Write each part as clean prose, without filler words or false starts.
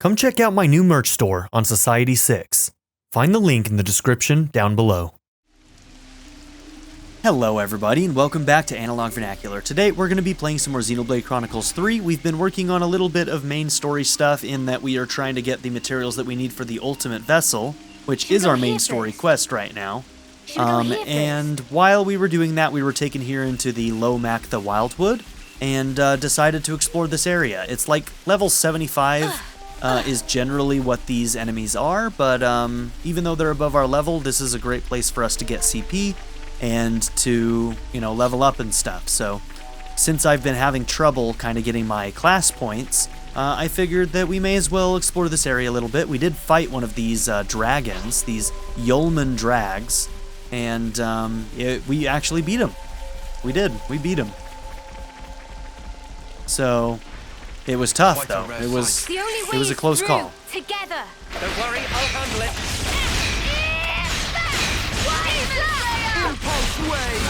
come check out my new merch store on Society 6. Find the link in the description down below. Hello everybody, and welcome back to Analog Vernacular. Today we're going to be playing some more Xenoblade Chronicles 3. We've been working on a little bit of main story stuff in that we are trying to get the materials that we need for the ultimate vessel, which is our main story quest right now. And while we were doing that, we were taken here into the the Wildwood, and decided to explore this area. It's like level 75 is generally what these enemies are, but even though they're above our level, this is a great place for us to get CP and to, level up and stuff. So since I've been having trouble kind of getting my class points, I figured that we may as well explore this area a little bit. We did fight one of these dragons, these Yolman drags, and we actually beat him. We beat him. So it was tough, though. It was a close call. Together. Don't worry, I'll handle it. Impulse wave.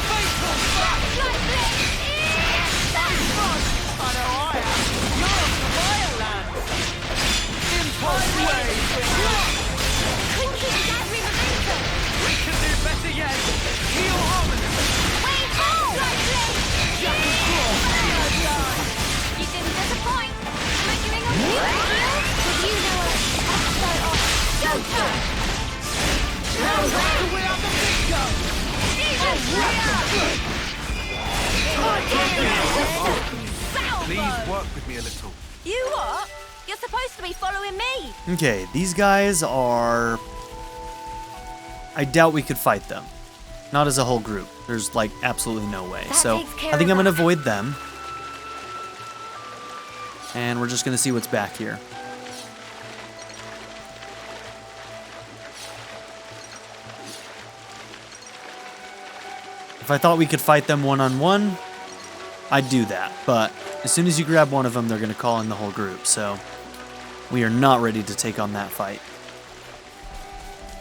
Fatal slap. I know I am. You're on fire, Lanz. Impulse wave. Couldn't keep gathering momentum. We can do better yet. Heal harmony. Wait, oh! Jack and claw. You didn't disappoint. Am I doing okay? Did you know a episode of Joker? Now we are the big guns. Please work with me a little. You what? You're supposed to be following me. Okay, these guys are... I doubt we could fight them. Not as a whole group. There's, absolutely no way. So, I think I'm going to avoid them. And we're just going to see what's back here. If I thought we could fight them one-on-one, I'd do that. But as soon as you grab one of them, they're going to call in the whole group. So we are not ready to take on that fight.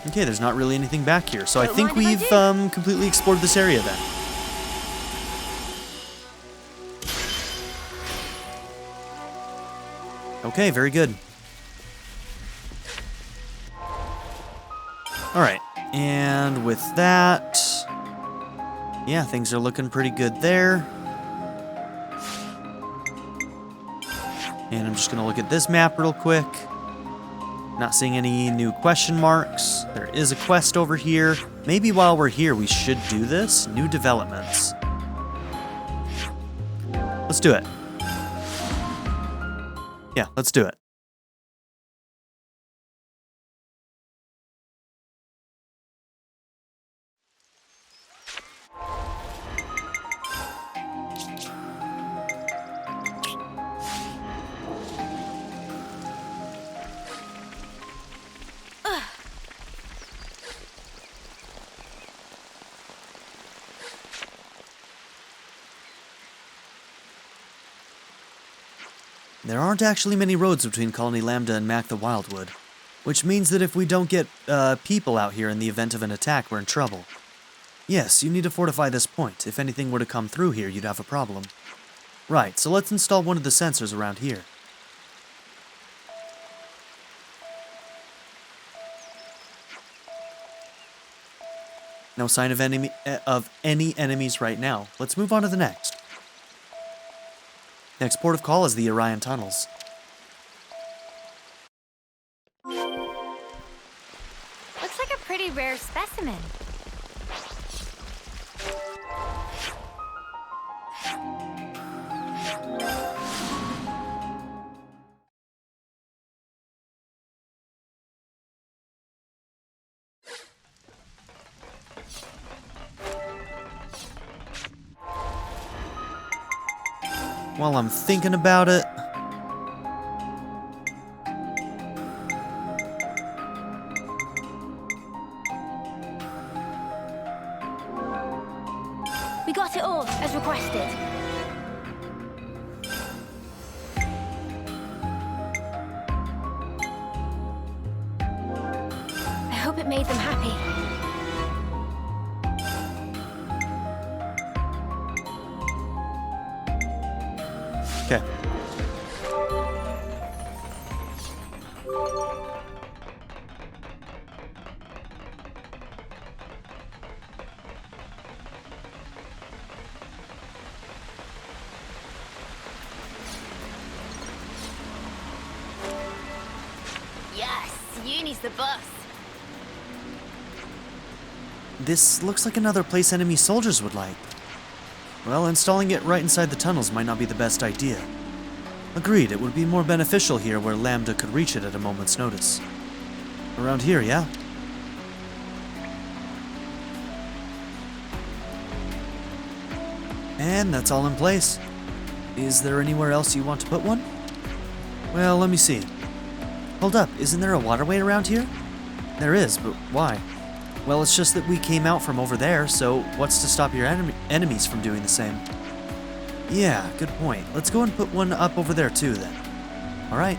Okay, there's not really anything back here. So I think we've completely explored this area then. Okay, very good. Alright, and with that... yeah, things are looking pretty good there. And I'm just going to look at this map real quick. Not seeing any new question marks. There is a quest over here. Maybe while we're here, we should do this. New developments. Let's do it. Yeah, let's do it. There aren't actually many roads between Colony Lambda and the Wildwood, which means that if we don't get people out here in the event of an attack, we're in trouble. Yes, you need to fortify this point. If anything were to come through here, you'd have a problem. Right, so let's install one of the sensors around here. No sign of any enemies right now. Let's move on to the next. Next port of call is the Orion Tunnels. Looks like a pretty rare specimen. While I'm thinking about it... We got it all, as requested. I hope it made them happy. Okay. Eunie's the boss. This looks like another place enemy soldiers would like. Well, installing it right inside the tunnels might not be the best idea. Agreed, it would be more beneficial here where Lambda could reach it at a moment's notice. Around here, yeah? And that's all in place. Is there anywhere else you want to put one? Well, let me see. Hold up, isn't there a waterway around here? There is, but why? Well, it's just that we came out from over there, so what's to stop your enemies from doing the same? Yeah, good point. Let's go and put one up over there too, then. Alright.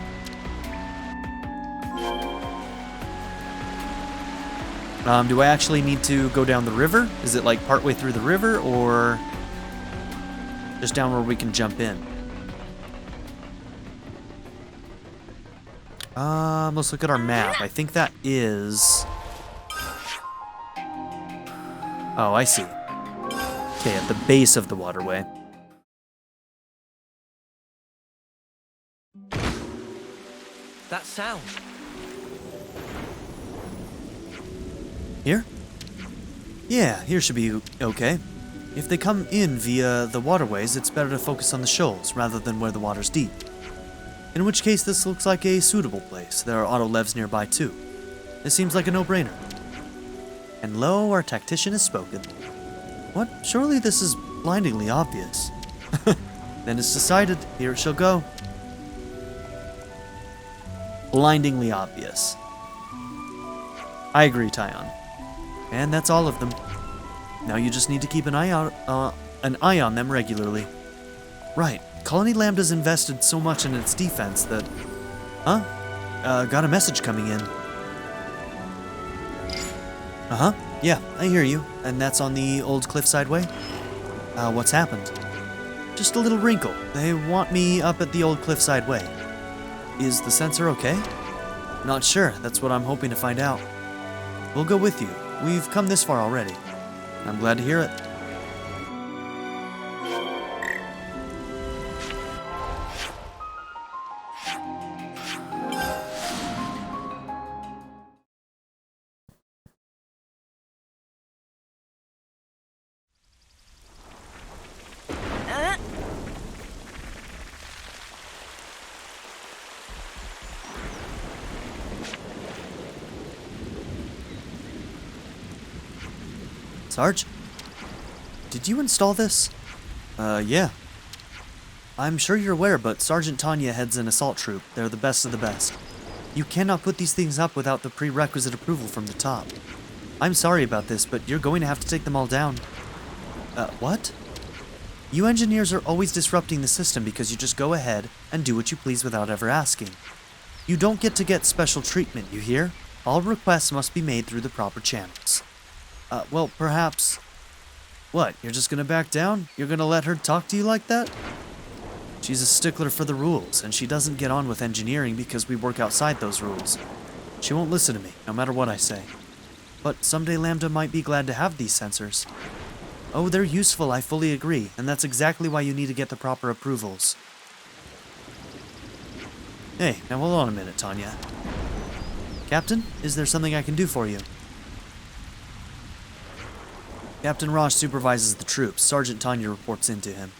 Do I actually need to go down the river? Is it like partway through the river, or just down where we can jump in? Let's look at our map. I think that is... Oh, I see. Okay, at the base of the waterway. That sound. Here? Yeah, here should be okay. If they come in via the waterways, it's better to focus on the shoals rather than where the water's deep. In which case, this looks like a suitable place. There are auto-levs nearby too. It seems like a no-brainer. And lo, our tactician has spoken. What? Surely this is blindingly obvious. Then it's decided. Here it shall go. Blindingly obvious. I agree, Taion. And that's all of them. Now you just need to keep an eye on them regularly. Right. Colony Lambda's invested so much in its defense that... Huh? Got a message coming in. Uh-huh. Yeah, I hear you. And that's on the old cliffside way? What's happened? Just a little wrinkle. They want me up at the old cliffside way. Is the sensor okay? Not sure. That's what I'm hoping to find out. We'll go with you. We've come this far already. I'm glad to hear it. Sarge? Did you install this? Yeah. I'm sure you're aware, but Sergeant Tanya heads an assault troop. They're the best of the best. You cannot put these things up without the prerequisite approval from the top. I'm sorry about this, but you're going to have to take them all down. What? You engineers are always disrupting the system because you just go ahead and do what you please without ever asking. You don't get to get special treatment, you hear? All requests must be made through the proper channels. Well, perhaps... What, you're just gonna back down? You're gonna let her talk to you like that? She's a stickler for the rules, and she doesn't get on with engineering because we work outside those rules. She won't listen to me, no matter what I say. But someday Lambda might be glad to have these sensors. Oh, they're useful, I fully agree, and that's exactly why you need to get the proper approvals. Hey, now hold on a minute, Tanya. Captain, is there something I can do for you? Captain Rosh supervises the troops. Sergeant Tanya reports into him.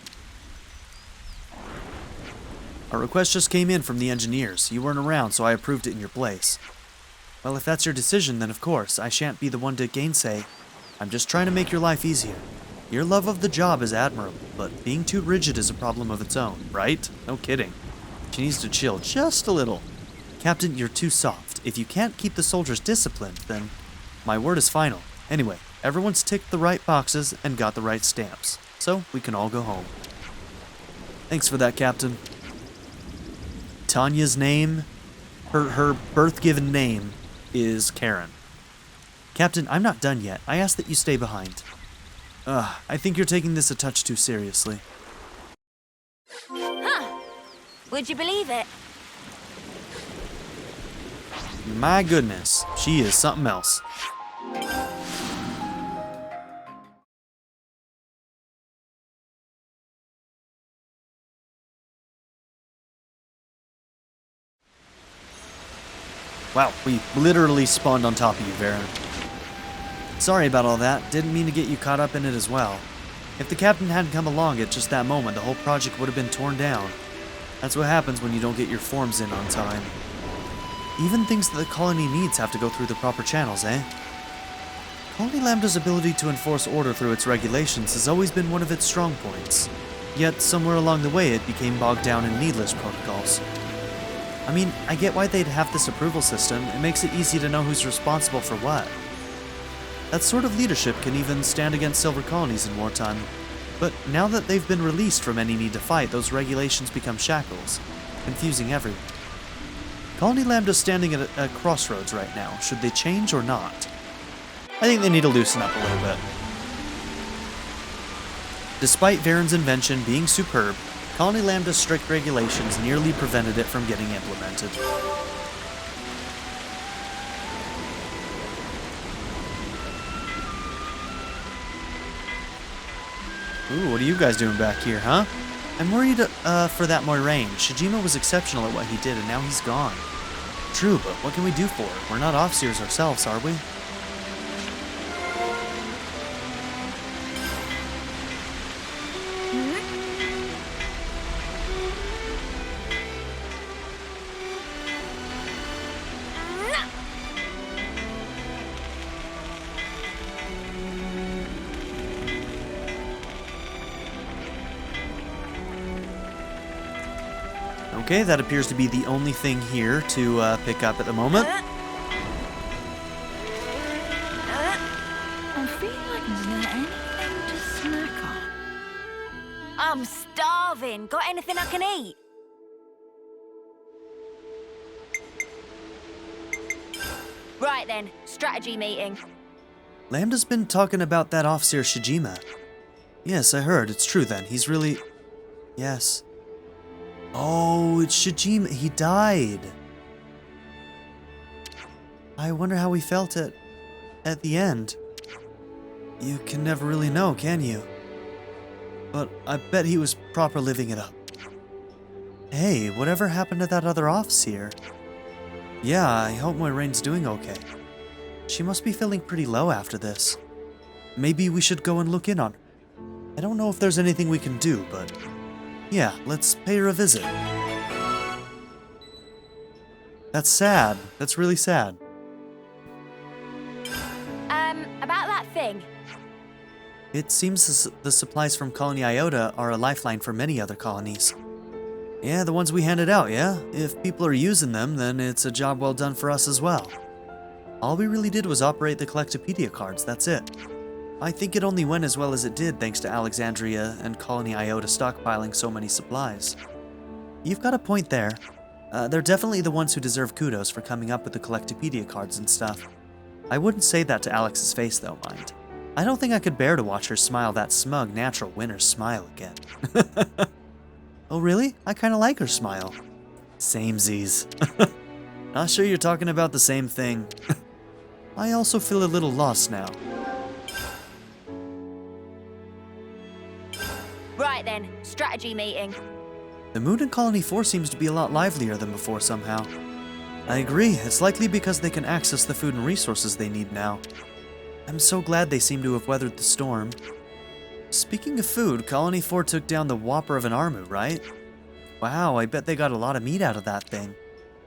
Our request just came in from the engineers. You weren't around, so I approved it in your place. Well, if that's your decision, then of course, I shan't be the one to gainsay. I'm just trying to make your life easier. Your love of the job is admirable, but being too rigid is a problem of its own, right? No kidding. She needs to chill just a little. Captain, you're too soft. If you can't keep the soldiers disciplined, then my word is final. Anyway, everyone's ticked the right boxes and got the right stamps, so we can all go home. Thanks for that, Captain. Tanya's name, her birth-given name, is Karen. Captain, I'm not done yet. I ask that you stay behind. I think you're taking this a touch too seriously. Huh. Would you believe it? My goodness, she is something else. Wow, we literally spawned on top of you, Varen. Sorry about all that. Didn't mean to get you caught up in it as well. If the captain hadn't come along at just that moment, the whole project would have been torn down. That's what happens when you don't get your forms in on time. Even things that the colony needs have to go through the proper channels, eh? Colony Lambda's ability to enforce order through its regulations has always been one of its strong points. Yet, somewhere along the way, it became bogged down in needless protocols. I mean, I get why they'd have this approval system. It makes it easy to know who's responsible for what. That sort of leadership can even stand against silver colonies in wartime. But now that they've been released from any need to fight, those regulations become shackles, confusing everyone. Colony Lambda's standing at a crossroads right now. Should they change or not? I think they need to loosen up a little bit. Despite Varen's invention being superb, Colony Lambda's strict regulations nearly prevented it from getting implemented. Ooh, what are you guys doing back here, huh? I'm worried for that Moiraine. Shijima was exceptional at what he did, and now he's gone. True, but what can we do for her? We're not Offseers ourselves, are we? Okay, that appears to be the only thing here to pick up at the moment. I feel like there's not anything to snack on. I'm starving. Got anything I can eat? Right then, strategy meeting. Lambda's been talking about that Offseer Shijima. Yes, I heard. It's true then. He's really... Yes. Oh, it's Shijima. He died. I wonder how he felt at the end. You can never really know, can you? But I bet he was proper living it up. Hey, whatever happened to that other Offseer? Yeah, I hope Moiraine's doing okay. She must be feeling pretty low after this. Maybe we should go and look in on her. I don't know if there's anything we can do, but... yeah, let's pay her a visit. That's sad. That's really sad. About that thing. It seems the supplies from Colony Iota are a lifeline for many other colonies. Yeah, the ones we handed out, yeah? If people are using them, then it's a job well done for us as well. All we really did was operate the Collectopedia cards, that's it. I think it only went as well as it did thanks to Alexandria and Colony Iota stockpiling so many supplies. You've got a point there. They're definitely the ones who deserve kudos for coming up with the Collectopedia cards and stuff. I wouldn't say that to Alex's face though, mind. I don't think I could bear to watch her smile that smug, natural winner's smile again. Oh really? I kinda like her smile. Samesies. Not sure you're talking about the same thing. I also feel a little lost now. Right then, strategy meeting. The mood in Colony 4 seems to be a lot livelier than before somehow. I agree, it's likely because they can access the food and resources they need now. I'm so glad they seem to have weathered the storm. Speaking of food, Colony 4 took down the whopper of an Armu, right? Wow, I bet they got a lot of meat out of that thing.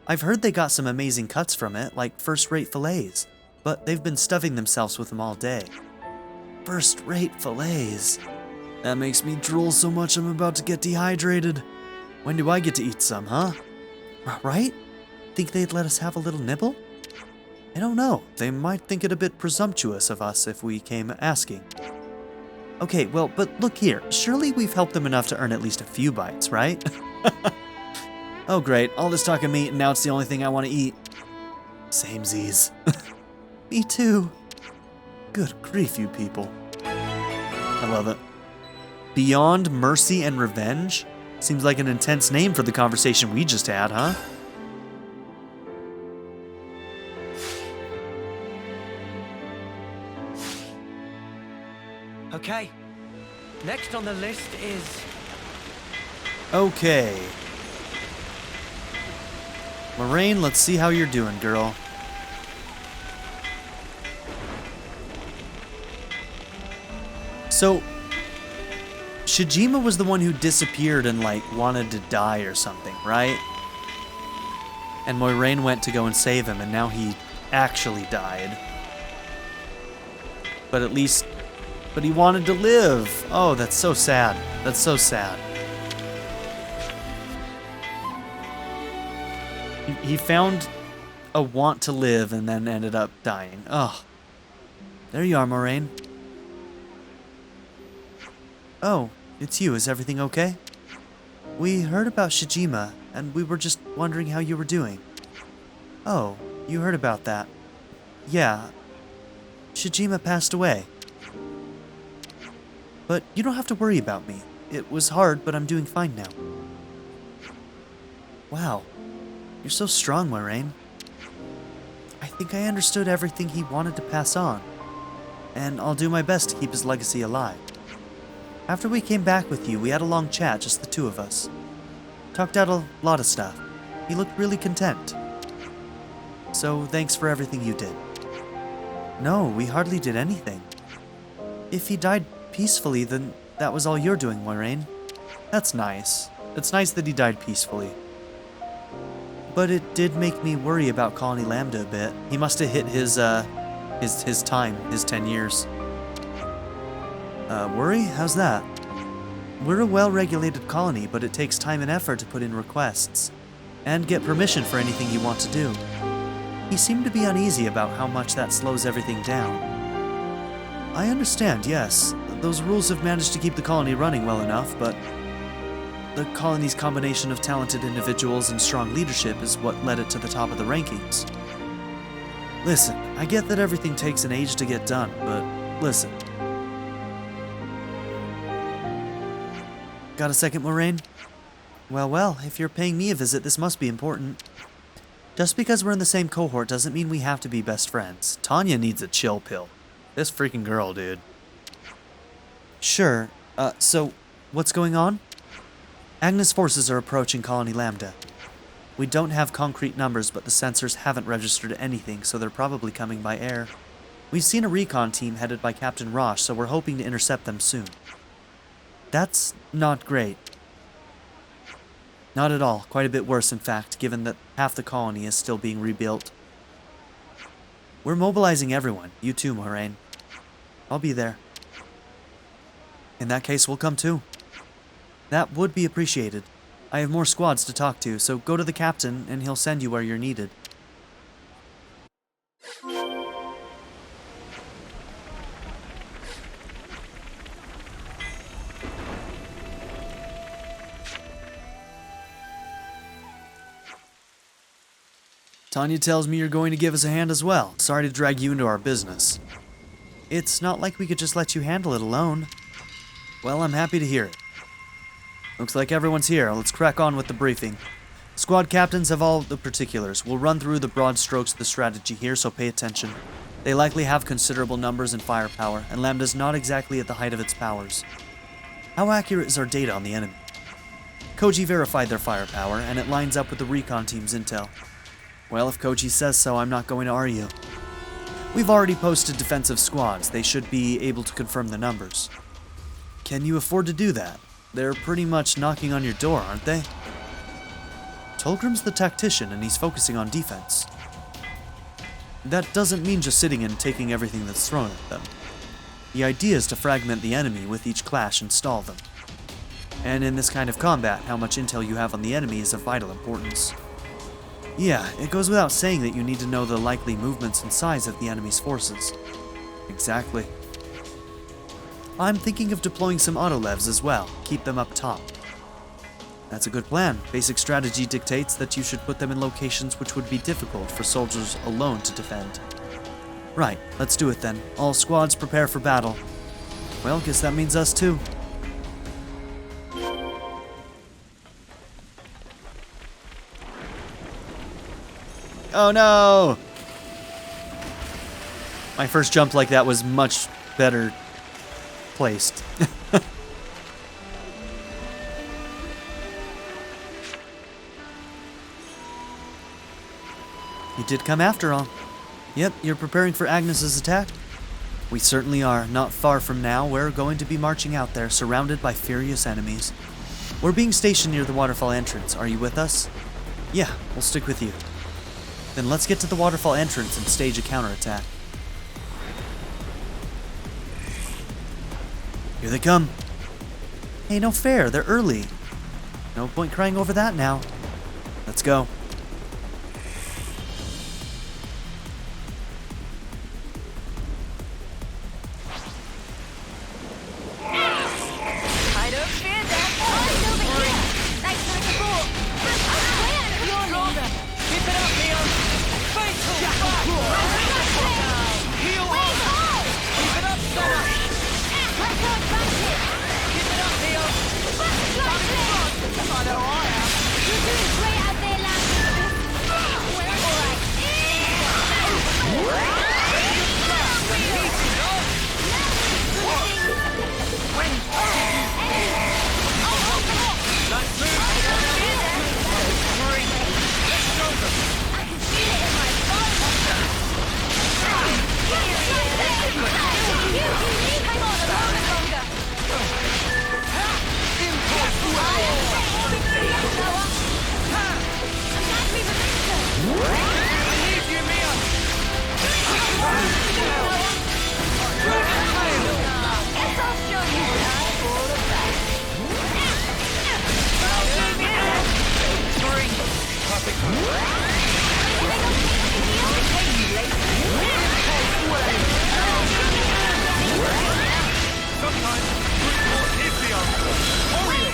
I've heard they got some amazing cuts from it, like first-rate fillets, but they've been stuffing themselves with them all day. First-rate fillets. That makes me drool so much I'm about to get dehydrated. When do I get to eat some, huh? Right? Think they'd let us have a little nibble? I don't know. They might think it a bit presumptuous of us if we came asking. Okay, well, but look here. Surely we've helped them enough to earn at least a few bites, right? Oh great, all this talk of meat and now it's the only thing I want to eat. Samesies. Me too. Good grief, you people. I love it. Beyond Mercy and Revenge? Seems like an intense name for the conversation we just had, huh? Okay. Next on the list is... Okay. Moraine, let's see how you're doing, girl. So, Shijima was the one who disappeared and, like, wanted to die or something, right? And Moiraine went to go and save him, and now he actually died. But at least... But he wanted to live! Oh, that's so sad. That's so sad. He found a want to live and then ended up dying. Oh. There you are, Moraine. Oh, it's you. Is everything okay? We heard about Shijima, and we were just wondering how you were doing. Oh, you heard about that. Yeah. Shijima passed away. But you don't have to worry about me. It was hard, but I'm doing fine now. Wow. You're so strong, Moraine. I think I understood everything he wanted to pass on, and I'll do my best to keep his legacy alive. After we came back with you, we had a long chat, just the two of us. Talked out a lot of stuff. He looked really content. So, thanks for everything you did. No, we hardly did anything. If he died peacefully, then that was all you're doing, Moraine. That's nice. It's nice that he died peacefully. But it did make me worry about Colony Lambda a bit. He must have hit his time, his 10 years. Worry? How's that? We're a well-regulated colony, but it takes time and effort to put in requests, and get permission for anything you want to do. He seemed to be uneasy about how much that slows everything down. I understand, yes. Those rules have managed to keep the colony running well enough, but the colony's combination of talented individuals and strong leadership is what led it to the top of the rankings. Listen, I get that everything takes an age to get done, but listen. Got a second, Moraine? Well, if you're paying me a visit, this must be important. Just because we're in the same cohort doesn't mean we have to be best friends. Tanya needs a chill pill. This freaking girl, dude. Sure. So, what's going on? Agnes forces are approaching Colony Lambda. We don't have concrete numbers, but the sensors haven't registered anything, so they're probably coming by air. We've seen a recon team headed by Captain Rosh, so we're hoping to intercept them soon. That's not great. Not at all. Quite a bit worse, in fact, given that half the colony is still being rebuilt. We're mobilizing everyone. You too, Moraine. I'll be there. In that case, we'll come too. That would be appreciated. I have more squads to talk to, so go to the captain and he'll send you where you're needed. Tanya tells me you're going to give us a hand as well. Sorry to drag you into our business. It's not like we could just let you handle it alone. Well, I'm happy to hear it. Looks like everyone's here. Let's crack on with the briefing. Squad captains have all the particulars. We'll run through the broad strokes of the strategy here, so pay attention. They likely have considerable numbers and firepower, and Lambda's not exactly at the height of its powers. How accurate is our data on the enemy? Koji verified their firepower, and it lines up with the recon team's intel. Well, if Koji says so, I'm not going to argue. We've already posted defensive squads. They should be able to confirm the numbers. Can you afford to do that? They're pretty much knocking on your door, aren't they? Tolgrim's the tactician, and he's focusing on defense. That doesn't mean just sitting and taking everything that's thrown at them. The idea is to fragment the enemy with each clash and stall them. And in this kind of combat, how much intel you have on the enemy is of vital importance. Yeah, it goes without saying that you need to know the likely movements and size of the enemy's forces. Exactly. I'm thinking of deploying some autolevs as well. Keep them up top. That's a good plan. Basic strategy dictates that you should put them in locations which would be difficult for soldiers alone to defend. Right, let's do it then. All squads prepare for battle. Well, guess that means us too. Oh no! My first jump like that was much better placed. You did come after all. Yep, you're preparing for Agnes's attack? We certainly are. Not far from now, we're going to be marching out there, surrounded by furious enemies. We're being stationed near the waterfall entrance. Are you with us? Yeah, we'll stick with you. Then let's get to the waterfall entrance and stage a counterattack. Here they come. Hey, no fair. They're early. No point crying over that now. Let's go. I don't fear that. Eyes over here. Thanks for the support. You're leaving. Keep it up, Leon! Fatal back! Heal on! Keep it up, Sena! Keep it up, Leon! I know I am! You're doing great out there, Lambda. All right. Let's move! I can feel it in my bones. You need hang on a moment longer. I'm glad we released her. I need you, Mia! Guess I'll show you. Sometimes brute force is the answer. Warrior!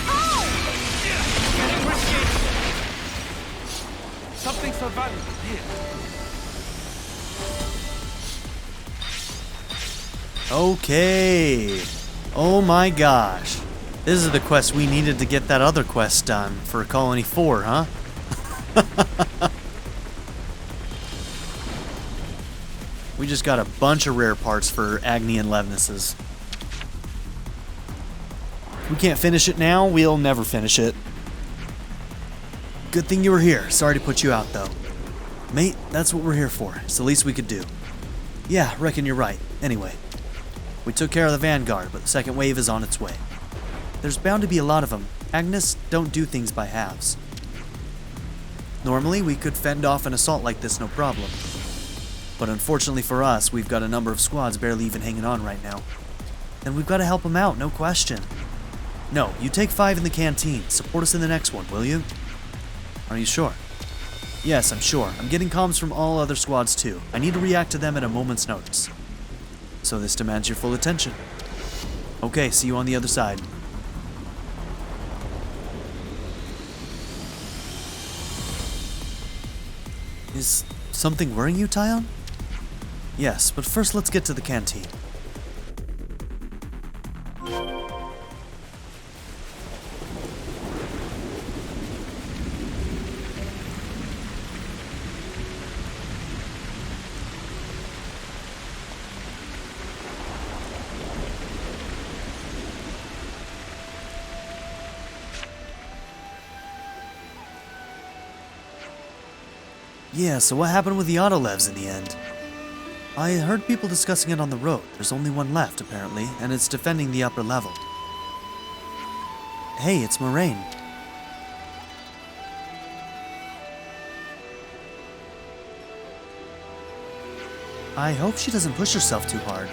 Getting risky! Something so valuable here. Okay. Oh my gosh. This is the quest we needed to get that other quest done for Colony 4, huh? We just got a bunch of rare parts for Agni and Leveness's. If we can't finish it now, we'll never finish it. Good thing you were here. Sorry to put you out, though. Mate, that's what we're here for. It's the least we could do. Yeah, reckon you're right. Anyway, we took care of the vanguard, but the second wave is on its way. There's bound to be a lot of them. Agnes don't do things by halves. Normally, we could fend off an assault like this no problem. But unfortunately for us, we've got a number of squads barely even hanging on right now. And we've got to help them out, no question. No, you take 5 in the canteen. Support us in the next one, will you? Are you sure? Yes, I'm sure. I'm getting comms from all other squads too. I need to react to them at a moment's notice. So this demands your full attention. Okay, see you on the other side. Is something worrying you, Taion? Yes, but first let's get to the canteen. Yeah, so what happened with the Autolevs in the end? I heard people discussing it on the road. There's only one left, apparently, and it's defending the upper level. Hey, it's Moraine. I hope she doesn't push herself too hard.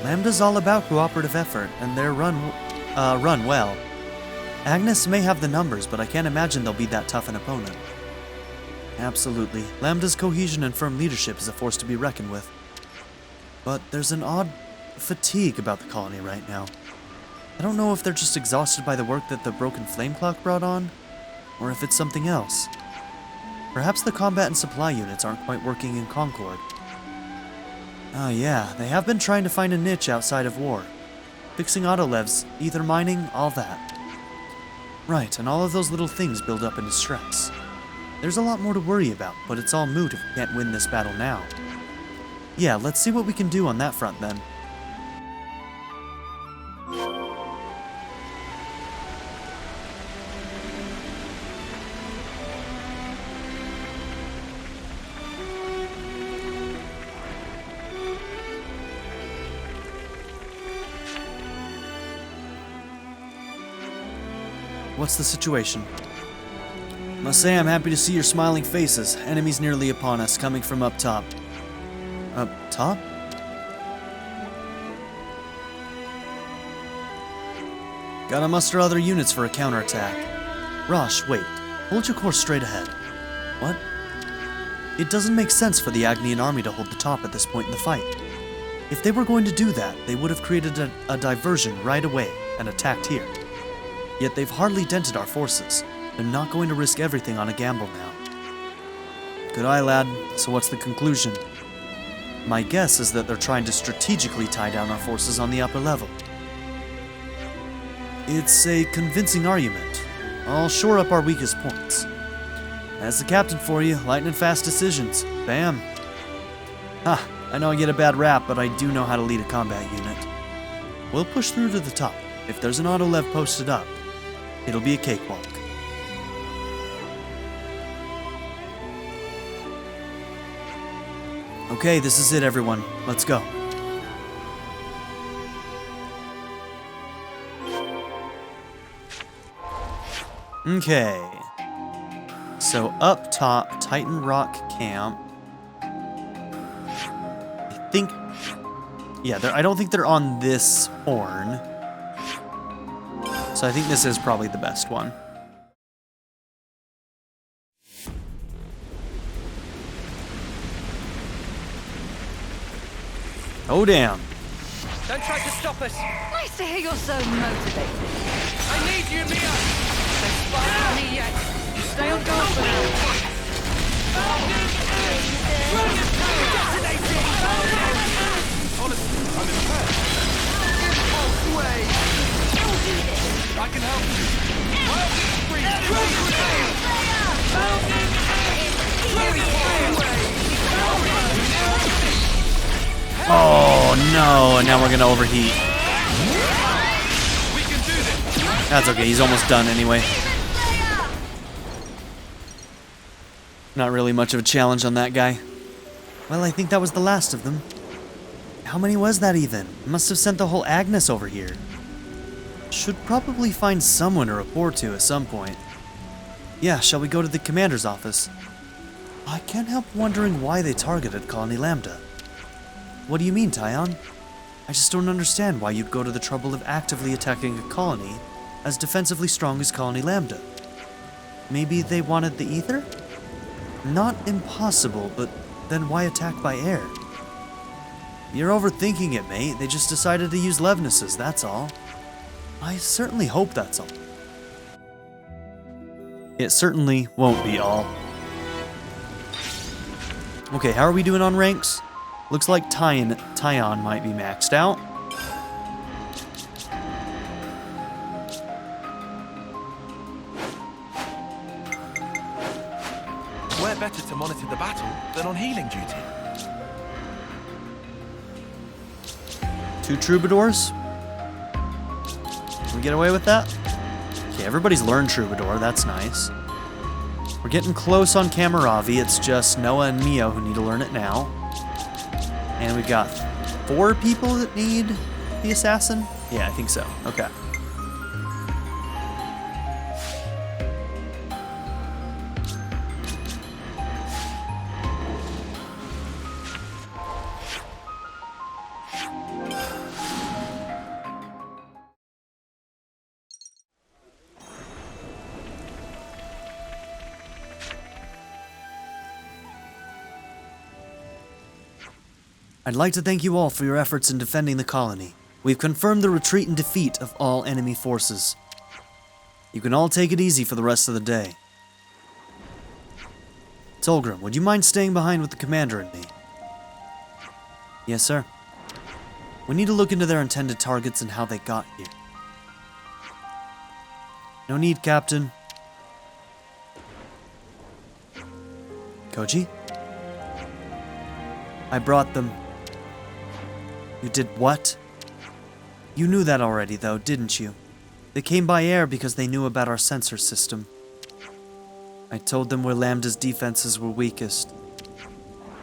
Lambda's all about cooperative effort, and they're run well. Agnes may have the numbers, but I can't imagine they'll be that tough an opponent. Absolutely. Lambda's cohesion and firm leadership is a force to be reckoned with. But there's an odd fatigue about the colony right now. I don't know if they're just exhausted by the work that the broken flame clock brought on, or if it's something else. Perhaps the combat and supply units aren't quite working in concord. Ah yeah, they have been trying to find a niche outside of war. Fixing Autolevs, ether mining, all that. Right, and all of those little things build up into stress. There's a lot more to worry about, but it's all moot if we can't win this battle now. Yeah, let's see what we can do on that front then. what's the situation? Must say I'm happy to see your smiling faces. Enemies nearly upon us, coming from up top. Up top? Gotta muster other units for a counterattack. Rosh, wait. Hold your course straight ahead. What? It doesn't make sense for the Agnian army to hold the top at this point in the fight. If they were going to do that, they would have created a diversion right away and attacked here. Yet they've hardly dented our forces. They're not going to risk everything on a gamble now. Good eye, lad. So what's the conclusion? My guess is that they're trying to strategically tie down our forces on the upper level. It's a convincing argument. I'll shore up our weakest points. As the captain for you, lightning fast decisions. Bam. Ha, I know I get a bad rap, but I do know how to lead a combat unit. We'll push through to the top. If there's an autolev posted up, it'll be a cakewalk. Okay, this is it, everyone. Let's go. Okay. So up top, Titan Rock Camp. I think... Yeah, I don't think they're on this horn. So I think this is probably the best one. Oh, damn. Don't try to stop us. Nice to hear you're so motivated. I need you, Mia. Don't spy on me yet. You stay on guard for now. Honestly, I'm impressed. I can help you. Oh, no. And now we're going to overheat. We can do this. That's okay. He's almost done anyway. Not really much of a challenge on that guy. Well, I think that was the last of them. How many was that even? Must have sent the whole Agnes over here. Should probably find someone to report to at some point. Yeah, shall we go to the commander's office? I can't help wondering why they targeted Colony Lambda. What do you mean, Taion? I just don't understand why you'd go to the trouble of actively attacking a colony as defensively strong as Colony Lambda. Maybe they wanted the ether? Not impossible, but then why attack by air? You're overthinking it, mate. They just decided to use Levenesses, that's all. I certainly hope that's all. It certainly won't be all. Okay, how are we doing on ranks? Looks like Taion might be maxed out. Where better to monitor the battle than on healing duty? 2 troubadours? Can we get away with that? Okay, everybody's learned troubadour, that's nice. We're getting close on Kamaravi, it's just Noah and Mio who need to learn it now. And we've got 4 people that need the assassin? Yeah, I think so. Okay. I'd like to thank you all for your efforts in defending the colony. We've confirmed the retreat and defeat of all enemy forces. You can all take it easy for the rest of the day. Tolgrim, would you mind staying behind with the commander and me? Yes, sir. We need to look into their intended targets and how they got here. No need, Captain. Koji? I brought them. You did what? You knew that already, though, didn't you? They came by air because they knew about our sensor system. I told them where Lambda's defenses were weakest,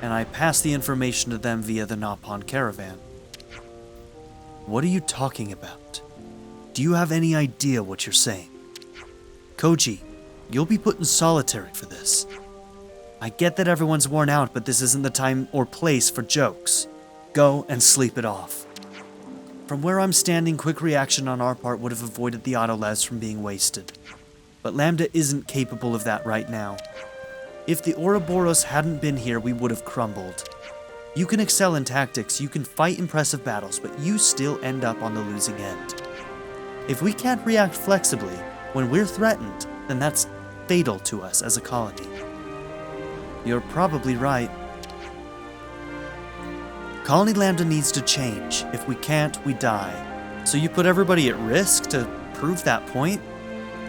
and I passed the information to them via the Napon caravan. What are you talking about? Do you have any idea what you're saying? Koji, you'll be put in solitary for this. I get that everyone's worn out, but this isn't the time or place for jokes. Go and sleep it off. From where I'm standing, quick reaction on our part would have avoided the autolez from being wasted. But Lambda isn't capable of that right now. If the Ouroboros hadn't been here, we would have crumbled. You can excel in tactics, you can fight impressive battles, but you still end up on the losing end. If we can't react flexibly when we're threatened, then that's fatal to us as a colony. You're probably right. Colony Lambda needs to change. If we can't, we die. So you put everybody at risk to prove that point?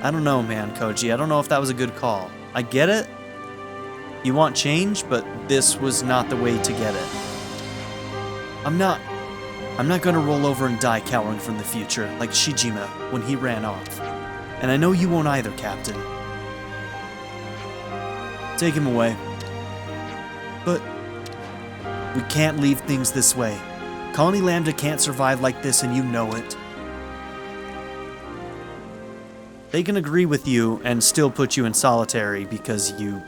I don't know, man, Koji. I don't know if that was a good call. I get it. You want change, but this was not the way to get it. I'm not gonna roll over and die cowering from the future like Shijima when he ran off. And I know you won't either, Captain. Take him away. But we can't leave things this way. Colony Lambda can't survive like this, and you know it. They can agree with you and still put you in solitary because you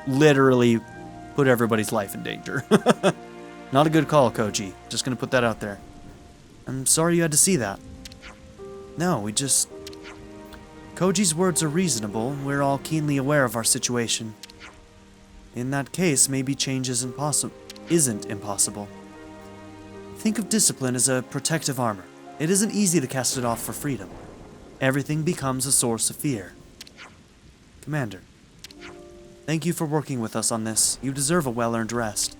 literally put everybody's life in danger. Not a good call, Koji. Just gonna put that out there. I'm sorry you had to see that. No, Koji's words are reasonable. We're all keenly aware of our situation. In that case, maybe change isn't impossible. Think of discipline as a protective armor. It isn't easy to cast it off for freedom. Everything becomes a source of fear. Commander, thank you for working with us on this. You deserve a well-earned rest.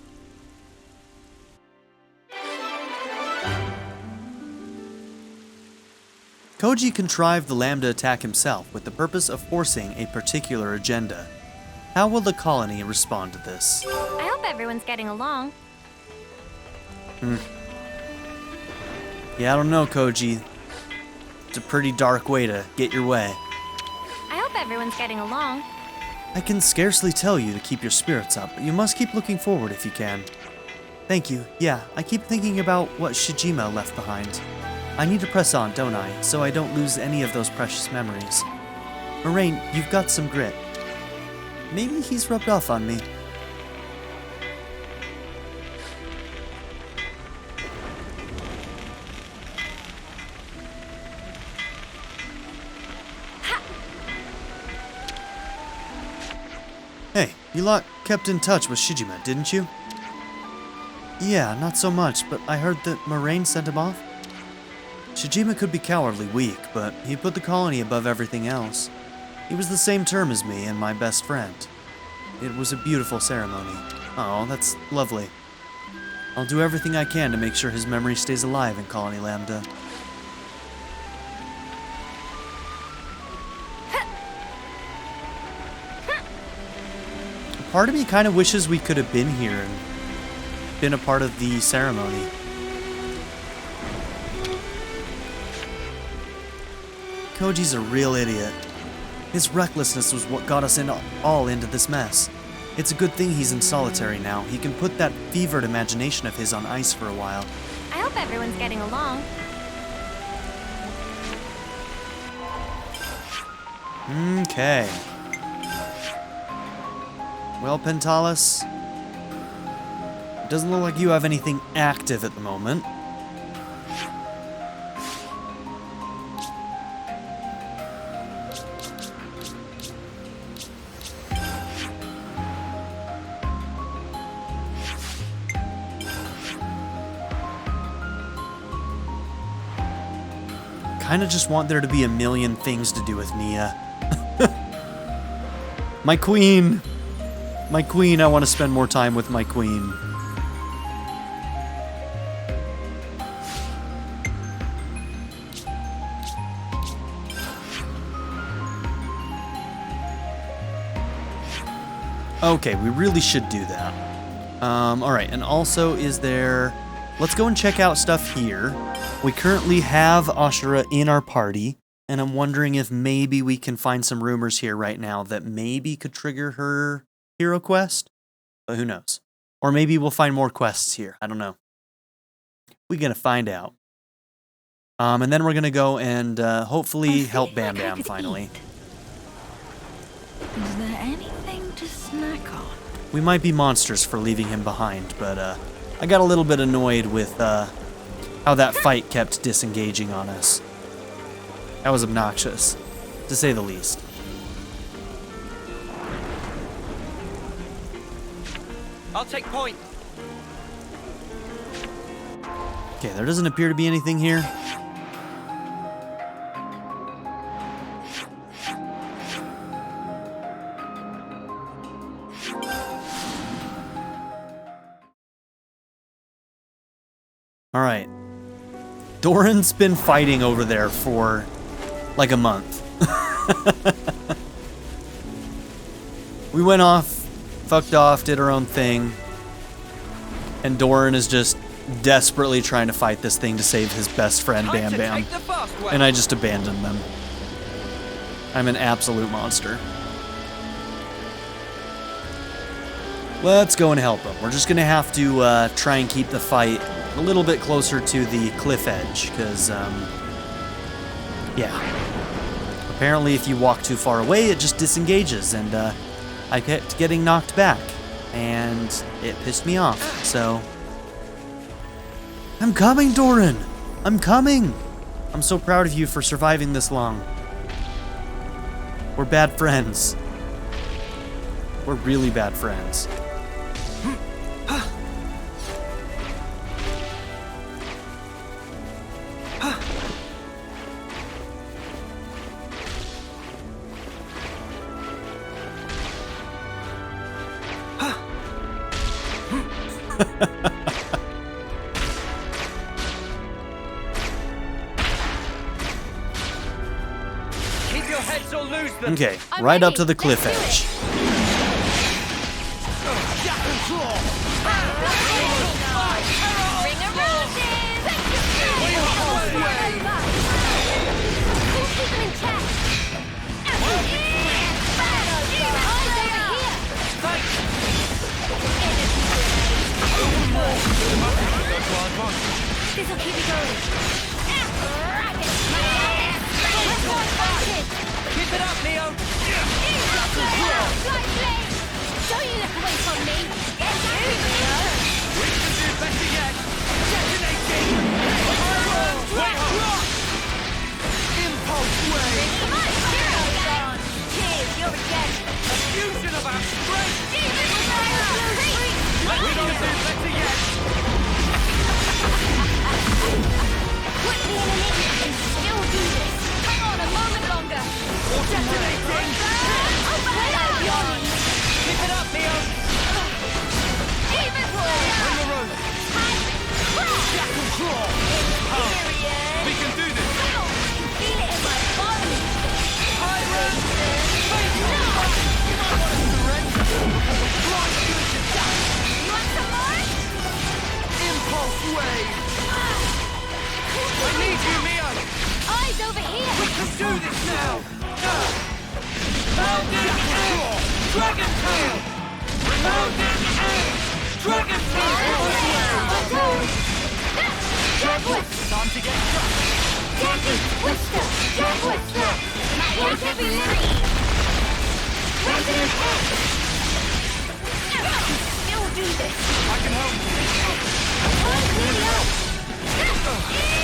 Koji contrived the Lambda attack himself with the purpose of forcing a particular agenda. How will the colony respond to this? I hope everyone's getting along. Yeah, I don't know, Koji. It's a pretty dark way to get your way. I hope everyone's getting along. I can scarcely tell you to keep your spirits up, but you must keep looking forward if you can. Thank you. Yeah, I keep thinking about what Shijima left behind. I need to press on, don't I, so I don't lose any of those precious memories. Moraine, you've got some grit. Maybe he's rubbed off on me. Hey, you lot kept in touch with Shijima, didn't you? Yeah, not so much, but I heard that Moraine sent him off. Shijima could be cowardly weak, but he put the colony above everything else. He was the same term as me and my best friend. It was a beautiful ceremony. Oh, that's lovely. I'll do everything I can to make sure his memory stays alive in Colony Lambda. Part of me kind of wishes we could have been here and been a part of the ceremony. Koji's a real idiot. His recklessness was what got us all into this mess. It's a good thing he's in solitary now. He can put that fevered imagination of his on ice for a while. I hope everyone's getting along. Okay. Well, Pentalis, it doesn't look like you have anything active at the moment. Kinda just want there to be a million things to do with Nia. My queen! My queen, I want to spend more time with my queen. Okay, we really should do that. Alright, and also is there... Let's go and check out stuff here. We currently have Ashura in our party, and I'm wondering if maybe we can find some rumors here right now that maybe could trigger her hero quest? But who knows? Or maybe we'll find more quests here. I don't know. We're gonna find out. And then we're gonna go and hopefully help Bam Bam finally. Is there anything to snack on? We might be monsters for leaving him behind, but I got a little bit annoyed with how that fight kept disengaging on us. That was obnoxious, to say the least. I'll take point. Okay, there doesn't appear to be anything here. Alright. Doran's been fighting over there for like a month. We went off, fucked off, did our own thing, and Doran is just desperately trying to fight this thing to save his best friend Bam Bam. And I just abandoned them. I'm an absolute monster. Let's go and help him. We're just gonna have to try and keep the fight a little bit closer to the cliff edge, because, yeah. Apparently if you walk too far away, it just disengages, and I kept getting knocked back, and it pissed me off, so... I'm coming, Doran! I'm coming! I'm so proud of you for surviving this long. We're bad friends. We're really bad friends. Keep your heads or lose them. Okay, I'm right up ready. to the cliff Let's do edge. Ring a roses! We'll keep them in check. This'll keep you going. Keep it up, Leo. Don't you look away from me. We can do better yet. Detonating. Impulse wave. You're again. A fusion of our strength. We We can do better yet. Put me in an inch and still do this. Hang on a moment longer. Detonating. Keep it up, Leo. Even Bring the rope. Jack and claw. We can do this. Feel it in my body. Tyrant. Fatal. You want some more? Impulse wave. I need you, Leo. Eyes over here. We can do this now. Mountain air. Dragon tail. Mountain air. Dragon tail. Time to get struck. Jackie, Twister, Jack Twister. My hands have been liberty. Resident X. Still do this. I can help you.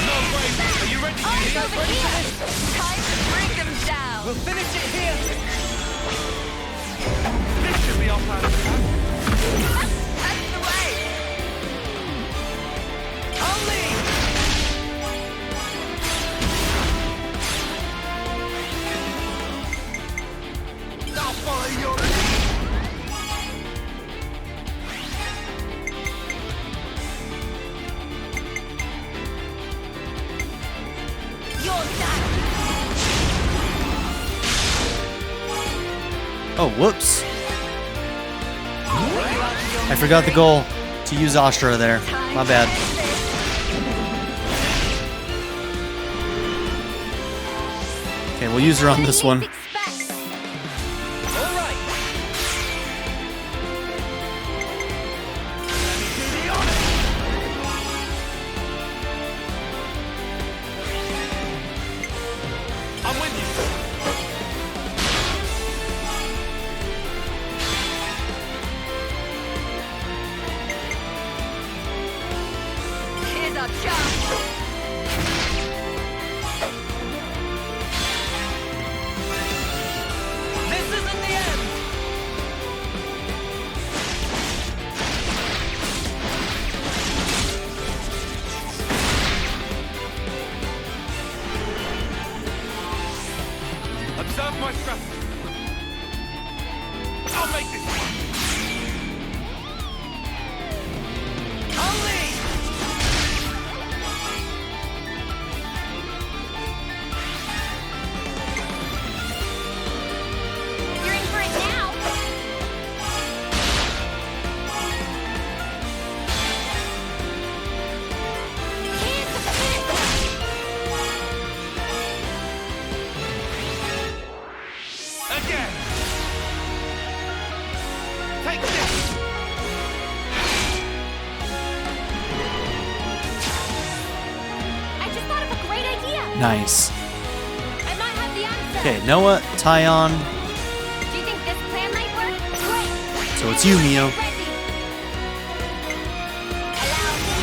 No way. Are you ready? Eyes Leo? over here. Time to bring them down. We'll finish it here. This should be our plan of attack. That's the way. I'll lead. I'll follow your lead. You're done. Oh, whoops. I forgot the goal to use Astra there. My bad. Okay, we'll use her on this one. All right. Let me do the honors. I'm with you. your chance. This isn't the end! Observe my strategy. I'll make this one. I'll lead! You're in for it now. Here's the fifth. Again. Take this. I just thought of a great idea. Nice. I might have the answer. Okay, Noah, Taion. Do you think this plan might work? Great. So it's you, Mio. Ready. Allow me.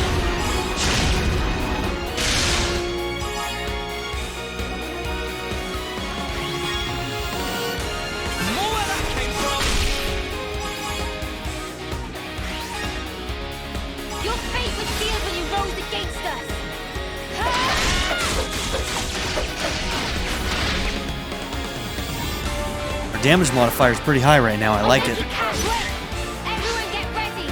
More where that came from! Your fate was sealed when you rose against us. Our damage modifier is pretty high right now. I like it. Wait. Everyone get ready.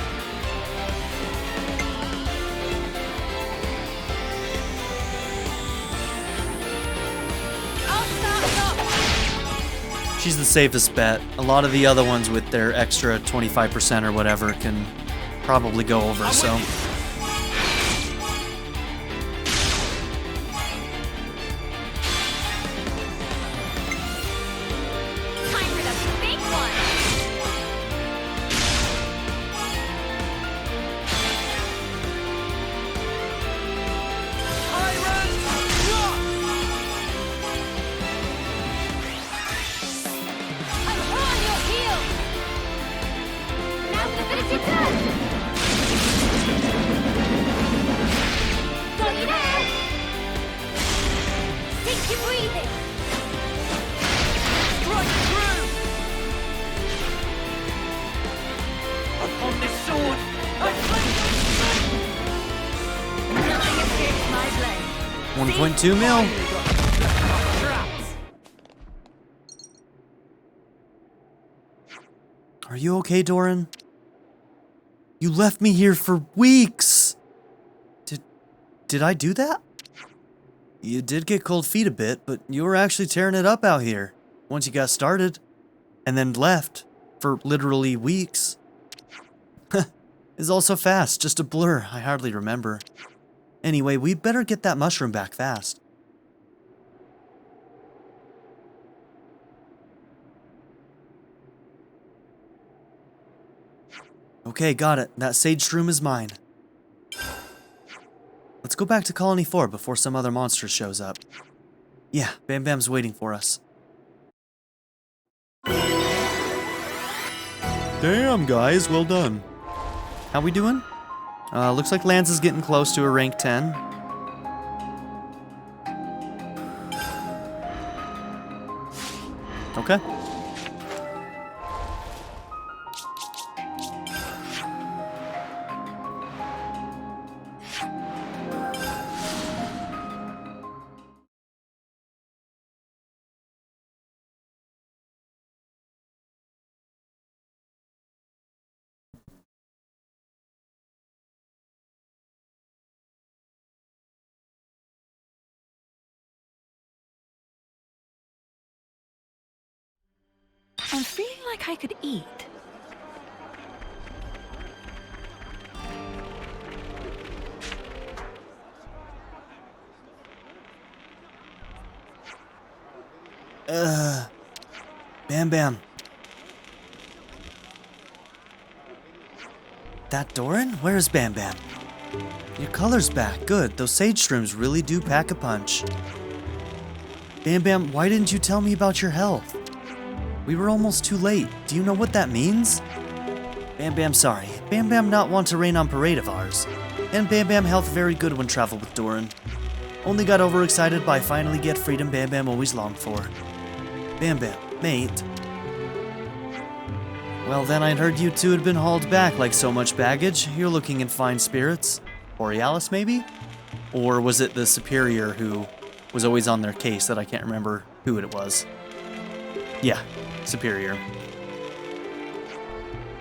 I'll start us off. She's the safest bet. A lot of the other ones with their extra 25% or whatever can probably go over, so. Time for the big one. Tyrant! Rock! I'm on your heel. Now for the finish it done. Got you there. Take your breathing. Strike through! Upon this sword, I flame Nothing escapes my blade. 1.2 mil. traps! Are you okay, Doran? You left me here for weeks. Did I do that? You did get cold feet a bit, but you were actually tearing it up out here once you got started, and then left for literally weeks. It's all so fast, just a blur. I hardly remember. Anyway, we better get that mushroom back fast. Okay, got it. That sage shroom is mine. Let's go back to Colony 4 before some other monster shows up. Yeah, Bam Bam's waiting for us. Damn, guys, well done. How we doing? Looks like Lanz is getting close to a rank 10. Okay. I'm feeling like I could eat. Bam Bam. That Doran? Where's Bam Bam? Your color's back. Good. Those sage shrooms really do pack a punch. Bam Bam, why didn't you tell me about your health? We were almost too late. Do you know what that means? Bam Bam, sorry. Bam Bam not want to rain on parade of ours. And Bam Bam health very good when travel with Doran. Only got overexcited by finally get freedom Bam Bam always longed for. Bam Bam, mate. Well then, I'd heard you two had been hauled back like so much baggage. You're looking in fine spirits. Borealis, maybe? Or was it the superior who was always on their case that I can't remember who it was? Yeah, superior.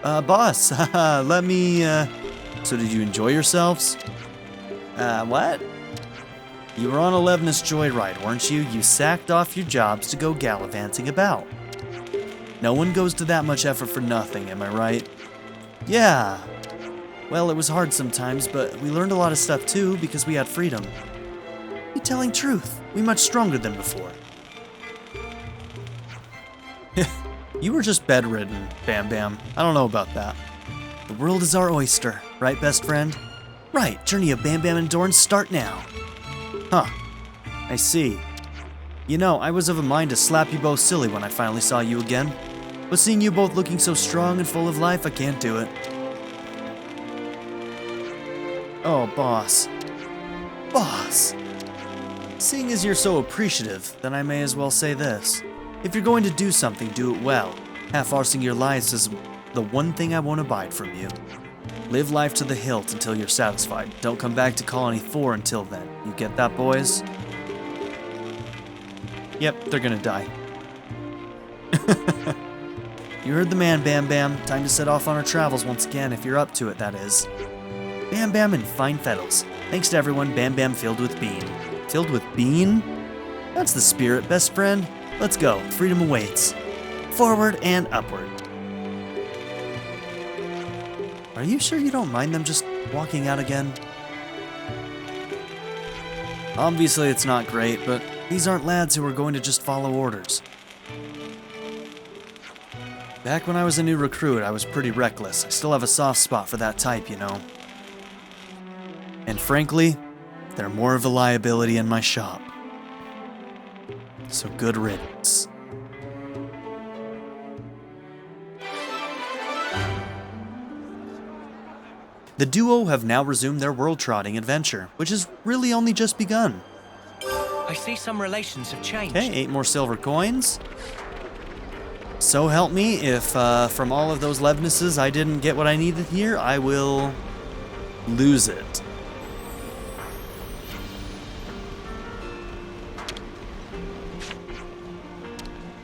Boss, let me, So did you enjoy yourselves? What? You were on a Leveness joyride, weren't you? You sacked off your jobs to go gallivanting about. No one goes to that much effort for nothing, am I right? Yeah. Well, it was hard sometimes, but we learned a lot of stuff too because we had freedom. You're telling truth. We're much stronger than before. You were just bedridden, Bam Bam. I don't know about that. The world is our oyster, right, best friend? Right, Journey of Bam Bam and Doran start now. Huh. I see. You know, I was of a mind to slap you both silly when I finally saw you again. But seeing you both looking so strong and full of life, I can't do it. Oh, boss. Boss! Seeing as you're so appreciative, then I may as well say this. If you're going to do something, do it well. Half-arsing your lives is the one thing I won't abide from you. Live life to the hilt until you're satisfied. Don't come back to Colony 4 until then. You get that, boys? Yep, they're gonna die. You heard the man, Bam Bam. Time to set off on our travels once again, if you're up to it, that is. Bam Bam and fine fettles. Thanks to everyone, Bam Bam filled with bean. Filled with bean? That's the spirit, best friend. Let's go. Freedom awaits. Forward and upward. Are you sure you don't mind them just walking out again? Obviously it's not great, but these aren't lads who are going to just follow orders. Back when I was a new recruit, I was pretty reckless. I still have a soft spot for that type, you know. And frankly, they're more of a liability in my shop. So good riddance. The duo have now resumed their world-trotting adventure, which has really only just begun. I see some relations have changed. Okay, 8 more silver coins. So help me, if from all of those Levenesses I didn't get what I needed here, I will lose it.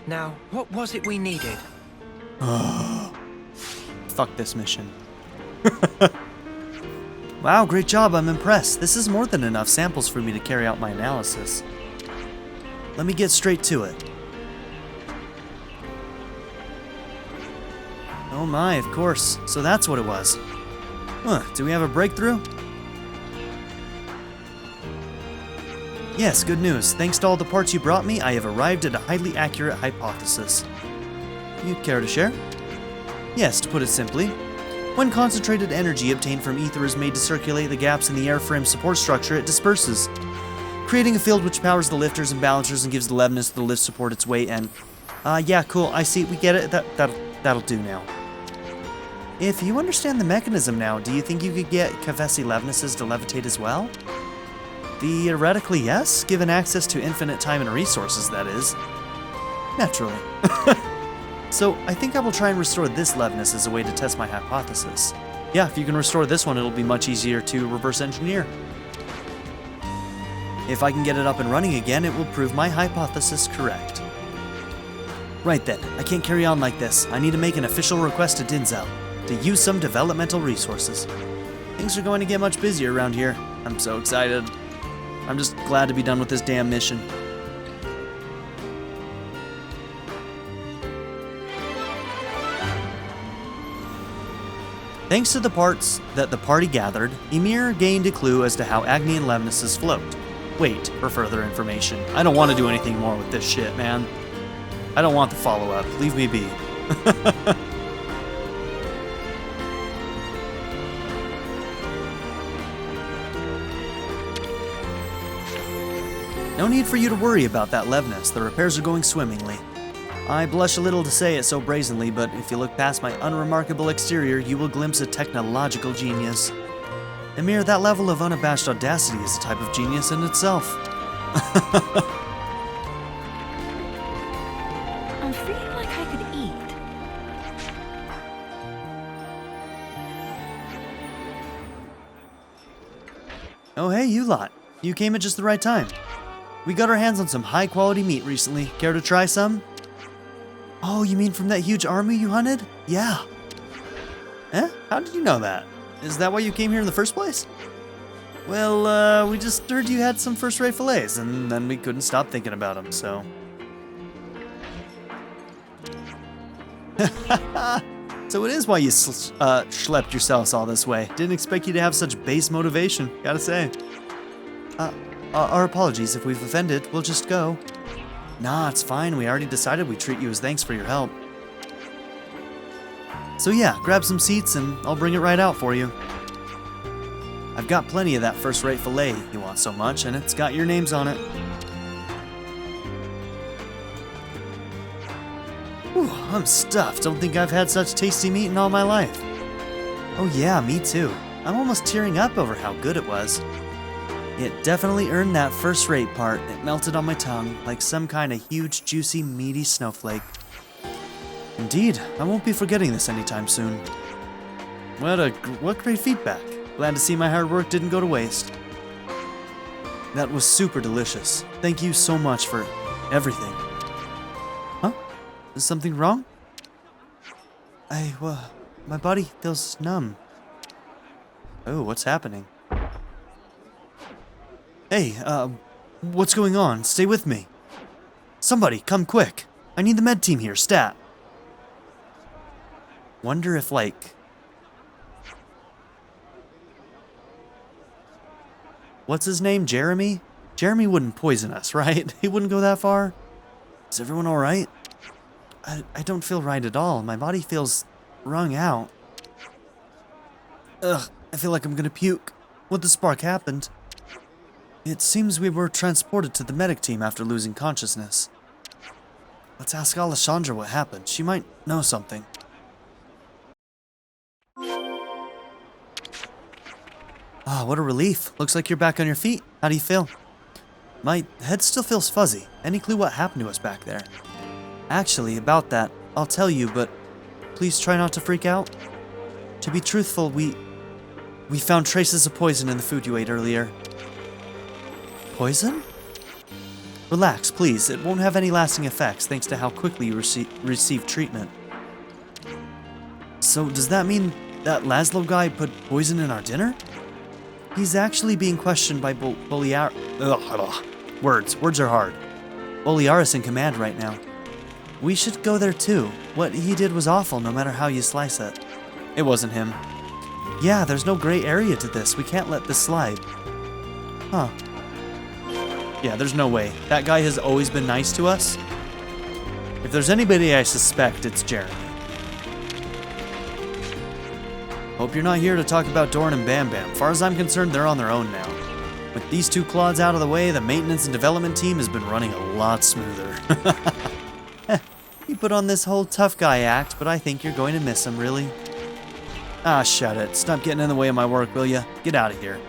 Now, what was it we needed? Fuck this mission. Wow, great job, I'm impressed. This is more than enough samples for me to carry out my analysis. Let me get straight to it. Oh my, of course. So that's what it was. Huh, do we have a breakthrough? Yes, good news. Thanks to all the parts you brought me, I have arrived at a highly accurate hypothesis. You care to share? Yes, to put it simply. When concentrated energy obtained from ether is made to circulate the gaps in the airframe support structure, it disperses, creating a field which powers the lifters and balancers and gives the Leveness to the lift support its weight and... yeah, cool, I see, we get it, that'll do now. If you understand the mechanism now, do you think you could get Keves Levenesses to levitate as well? Theoretically, yes, given access to infinite time and resources, that is. Naturally. So, I think I will try and restore this Leveness as a way to test my hypothesis. Yeah, if you can restore this one, it'll be much easier to reverse engineer. If I can get it up and running again, it will prove my hypothesis correct. Right then, I can't carry on like this. I need to make an official request to Dinzel to use some developmental resources. Things are going to get much busier around here. I'm so excited. I'm just glad to be done with this damn mission. Thanks to the parts that the party gathered, Ymir gained a clue as to how Agni and Levenesses float. Wait for further information. I don't want to do anything more with this shit, man. I don't want the follow-up. Leave me be. No need for you to worry about that Leveness. The repairs are going swimmingly. I blush a little to say it so brazenly, but if you look past my unremarkable exterior, you will glimpse a technological genius. Emir, that level of unabashed audacity is a type of genius in itself. I'm feeling like I could eat. Oh hey, you lot. You came at just the right time. We got our hands on some high-quality meat recently. Care to try some? Oh, you mean from that huge army you hunted? Yeah. Eh? How did you know that? Is that why you came here in the first place? Well, we just heard you had some first-rate fillets, and then we couldn't stop thinking about them, so... So it is why you schlepped yourselves all this way. Didn't expect you to have such base motivation, gotta say. Our apologies if we've offended. We'll just go. Nah, it's fine. We already decided we'd treat you as thanks for your help. So yeah, grab some seats and I'll bring it right out for you. I've got plenty of that first-rate fillet you want so much, and it's got your names on it. Whew, I'm stuffed. Don't think I've had such tasty meat in all my life. Oh yeah, me too. I'm almost tearing up over how good it was. It definitely earned that first-rate part. It melted on my tongue like some kind of huge, juicy, meaty snowflake. Indeed, I won't be forgetting this anytime soon. What great feedback. Glad to see my hard work didn't go to waste. That was super delicious. Thank you so much for everything. Huh? Is something wrong? My body feels numb. Oh, what's happening? Hey, what's going on? Stay with me. Somebody, come quick. I need the med team here, stat. Wonder if, like... What's his name, Jeremy? Jeremy wouldn't poison us, right? He wouldn't go that far. Is everyone alright? I don't feel right at all. My body feels wrung out. Ugh, I feel like I'm gonna puke. What the spark happened? It seems we were transported to the medic team after losing consciousness. Let's ask Alessandra what happened. She might know something. Ah, what a relief. Looks like you're back on your feet. How do you feel? My head still feels fuzzy. Any clue what happened to us back there? Actually, about that, I'll tell you, but please try not to freak out. To be truthful, we found traces of poison in the food you ate earlier. Poison? Relax, please. It won't have any lasting effects thanks to how quickly you receive treatment. So, does that mean that Laszlo guy put poison in our dinner? He's actually being questioned by Words are hard. Boliaris in command right now. We should go there too. What he did was awful no matter how you slice it. It wasn't him. Yeah, there's no gray area to this. We can't let this slide. Huh. Yeah, there's no way. That guy has always been nice to us. If there's anybody I suspect, it's Jeremy. Hope you're not here to talk about Doran and Bam Bam. Far as I'm concerned, they're on their own now. With these two clods out of the way, the maintenance and development team has been running a lot smoother. You put on this whole tough guy act, but I think you're going to miss him, really. Ah, shut it. Stop getting in the way of my work, will ya? Get out of here.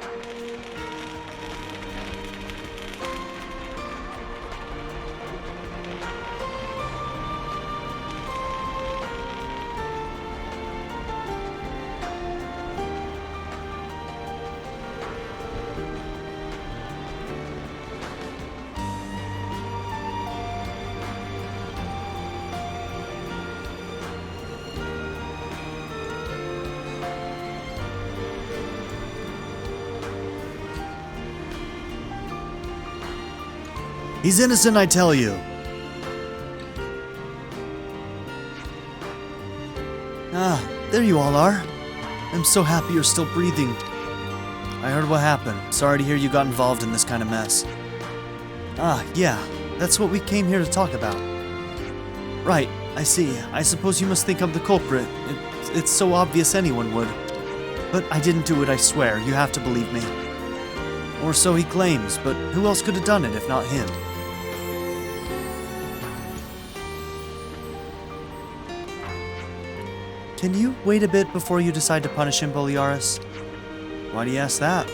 He's innocent, I tell you. Ah, there you all are. I'm so happy you're still breathing. I heard what happened. Sorry to hear you got involved in this kind of mess. Ah, yeah, that's what we came here to talk about. Right, I see. I suppose you must think I'm the culprit. It's so obvious anyone would. But I didn't do it, I swear. You have to believe me. Or so he claims, but who else could have done it if not him? Can you wait a bit before you decide to punish him, Boliaris? Why do you ask that?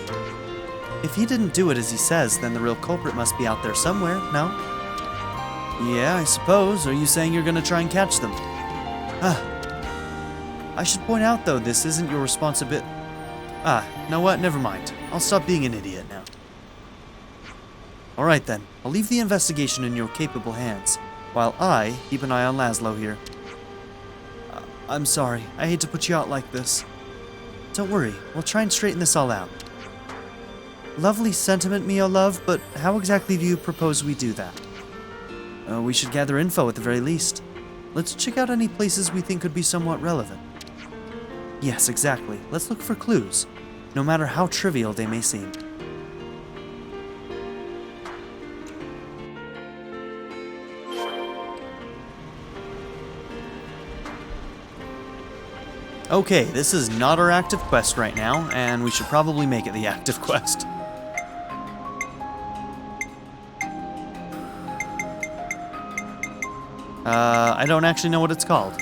If he didn't do it as he says, then the real culprit must be out there somewhere, no? Yeah, I suppose. Are you saying you're gonna try and catch them? I should point out, though, this isn't your responsibility. Know what? Never mind. I'll stop being an idiot now. Alright then, I'll leave the investigation in your capable hands, while I keep an eye on Laszlo here. I'm sorry, I hate to put you out like this. Don't worry, we'll try and straighten this all out. Lovely sentiment, Mio love, but how exactly do you propose we do that? We should gather info at the very least. Let's check out any places we think could be somewhat relevant. Yes, exactly. Let's look for clues, no matter how trivial they may seem. Okay, this is not our active quest right now, and we should probably make it the active quest. I don't actually know what it's called.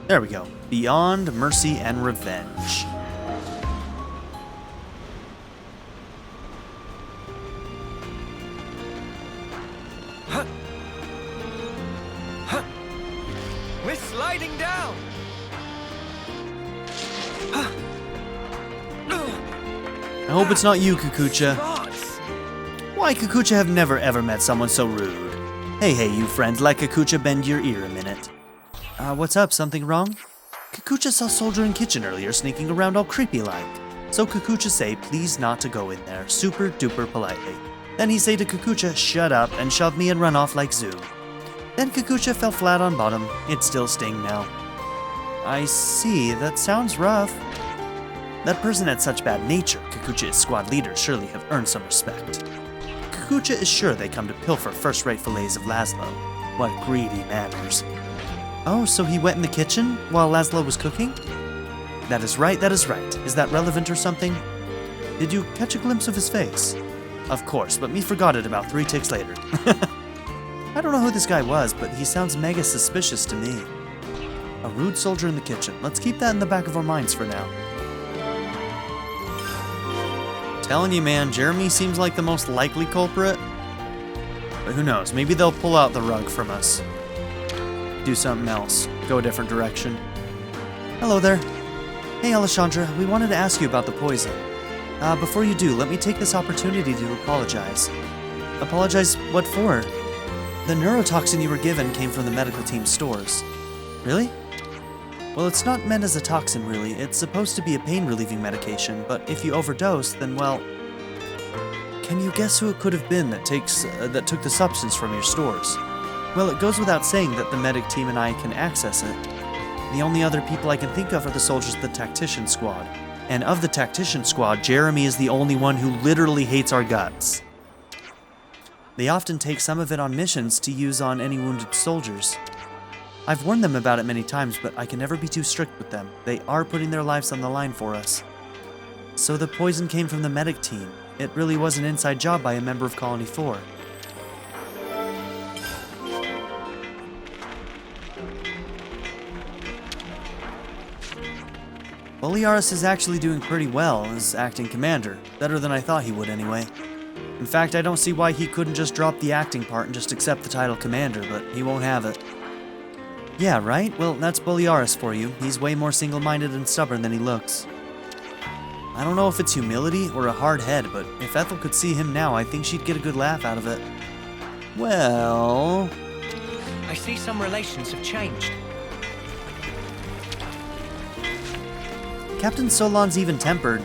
There we go. Beyond Mercy and Revenge. We're sliding down. I hope it's not you, Kakucha. Rocks. Why, Kakucha have never ever met someone so rude. Hey, you friends, let Kakucha bend your ear a minute. What's up? Something wrong? Kakucha saw Soldier in kitchen earlier sneaking around all creepy-like. So Kakucha say please not to go in there, super duper politely. Then he say to Kakucha, shut up, and shove me and run off like Zoo. Then Kakucha fell flat on bottom. It still sting now. I see, that sounds rough. That person had such bad nature, Kakucha as squad leader surely have earned some respect. Kakucha is sure they come to pilfer first-rate fillets of Laszlo. What greedy manners. Oh, so he went in the kitchen while Laszlo was cooking? That is right, that is right. Is that relevant or something? Did you catch a glimpse of his face? Of course, but me forgot it about 3 ticks later. I don't know who this guy was, but he sounds mega suspicious to me. A rude soldier in the kitchen. Let's keep that in the back of our minds for now. Telling you, man, Jeremy seems like the most likely culprit. But who knows, maybe they'll pull out the rug from us. Do something else. Go a different direction. Hello there. Hey, Alessandra, we wanted to ask you about the poison. Before you do, let me take this opportunity to apologize. Apologize what for? The neurotoxin you were given came from the medical team's stores. Really? Well, it's not meant as a toxin, really. It's supposed to be a pain-relieving medication, but if you overdose, then, well... Can you guess who it could have been that took the substance from your stores? Well, it goes without saying that the medic team and I can access it. The only other people I can think of are the soldiers of the Tactician Squad. And of the Tactician Squad, Jeremy is the only one who literally hates our guts. They often take some of it on missions to use on any wounded soldiers. I've warned them about it many times, but I can never be too strict with them. They are putting their lives on the line for us. So the poison came from the medic team. It really was an inside job by a member of Colony 4. Boliaris is actually doing pretty well as acting commander. Better than I thought he would anyway. In fact, I don't see why he couldn't just drop the acting part and just accept the title commander, but he won't have it. Yeah, right? Well, that's Boliaris for you. He's way more single-minded and stubborn than he looks. I don't know if it's humility or a hard head, but if Ethel could see him now, I think she'd get a good laugh out of it. Well... I see some relations have changed. Captain Solon's even-tempered,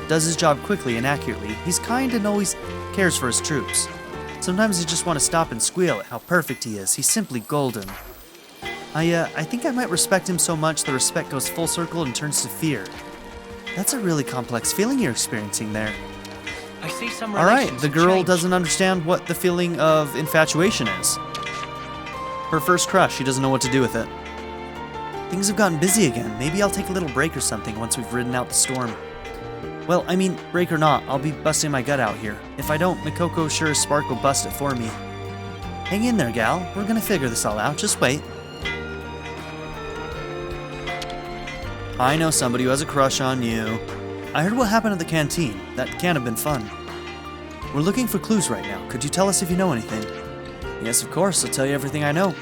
does his job quickly and accurately. He's kind and always cares for his troops. Sometimes I just want to stop and squeal at how perfect he is. He's simply golden. I think I might respect him so much the respect goes full circle and turns to fear. That's a really complex feeling you're experiencing there. I see some Alright, the girl doesn't understand what the feeling of infatuation is. Her first crush, she doesn't know what to do with it. Things have gotten busy again. Maybe I'll take a little break or something once we've ridden out the storm. Well, I mean, break or not, I'll be busting my gut out here. If I don't, Mikoko sure as Spark will bust it for me. Hang in there, gal. We're gonna figure this all out. Just wait. I know somebody who has a crush on you. I heard what happened at the canteen. That can't have been fun. We're looking for clues right now. Could you tell us if you know anything? Yes, of course. I'll tell you everything I know.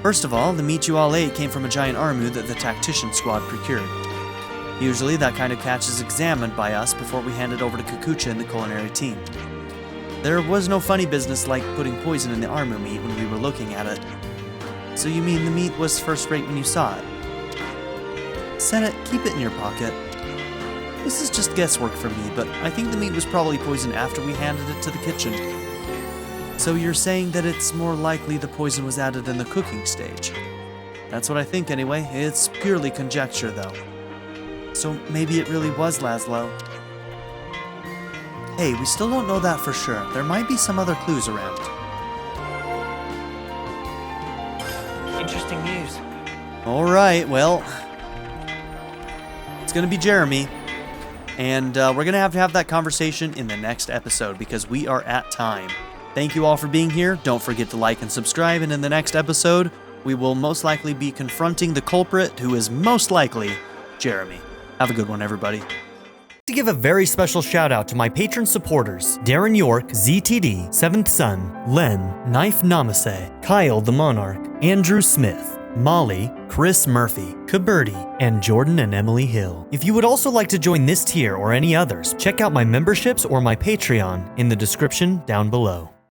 First of all, the meat you all ate came from a giant armu that the tactician squad procured. Usually, that kind of catch is examined by us before we hand it over to Kakucha and the culinary team. There was no funny business like putting poison in the armu meat when we were looking at it. So you mean the meat was first rate when you saw it? Sena, keep it in your pocket. This is just guesswork for me, but I think the meat was probably poisoned after we handed it to the kitchen. So you're saying that it's more likely the poison was added in the cooking stage? That's what I think anyway. It's purely conjecture though. So maybe it really was Laszlo. Hey, we still don't know that for sure. There might be some other clues around. Interesting news. Alright, well, it's gonna be Jeremy. And we're gonna have to have that conversation in the next episode because we are at time. Thank you all for being here. Don't forget to like and subscribe, and in the next episode, we will most likely be confronting the culprit, who is most likely Jeremy. Have a good one, everybody. To give a very special shout out to my patron supporters, Darren York, ZTD, Seventh Son, Len, Knife Namaste, Kyle the Monarch, Andrew Smith, Molly, Chris Murphy, Kaberti, and Jordan and Emily Hill. If you would also like to join this tier or any others, check out my memberships or my Patreon in the description down below.